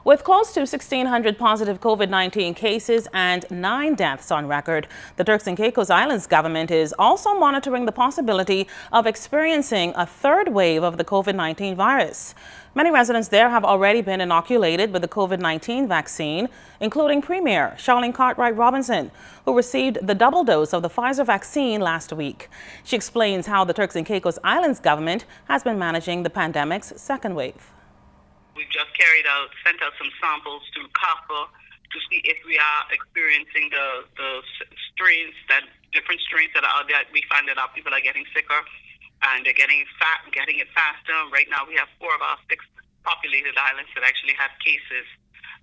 With close to 1,600 positive COVID-19 cases and 9 deaths on record, the Turks and Caicos Islands government is also monitoring the possibility of experiencing a third wave of the COVID-19 virus. Many residents there have already been inoculated with the COVID-19 vaccine, including Premier Charlene Cartwright-Robinson, who received the double dose of the Pfizer vaccine last week. She explains how the Turks and Caicos Islands government has been managing the pandemic's second wave. We've just sent out some samples to CAFA to see if we are experiencing the strains, different strains that are out there. We find that our people are getting sicker and they're getting it faster. Right now we have 4 of our 6 populated islands that actually have cases,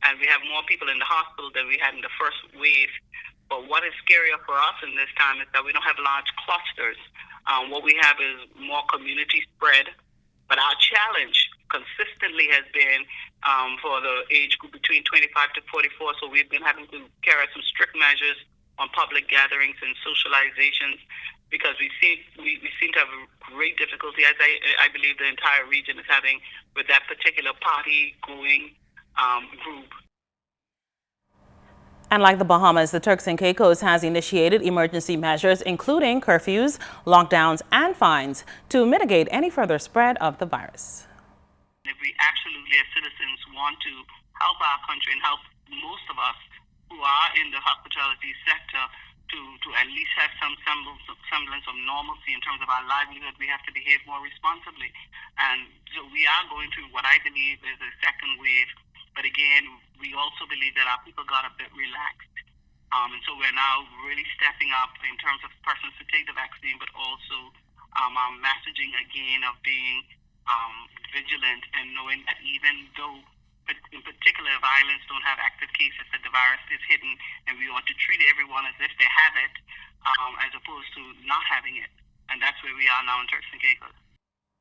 and we have more people in the hospital than we had in the first wave. But what is scarier for us in this time is that we don't have large clusters. What we have is more community spread. But our challenge consistently has been for the age group between 25 to 44. So we've been having to carry out some strict measures on public gatherings and socializations because we seem to have a great difficulty, as I believe the entire region is having, with that particular party-going group. And like the Bahamas, the Turks and Caicos has initiated emergency measures, including curfews, lockdowns, and fines to mitigate any further spread of the virus. If we absolutely, as citizens, want to help our country and help most of us who are in the hospitality sector to at least have some semblance of normalcy in terms of our livelihood, we have to behave more responsibly. And so we are going through what I believe is a second wave. But again, we also believe that our people got a bit relaxed. And so we're now really stepping up in terms of persons to take the vaccine, but also our messaging again of being vigilant and knowing that even though, in particular, if islands don't have active cases, that the virus is hidden, and we want to treat everyone as if they have it, as opposed to not having it. And that's where we are now in Turks and Caicos.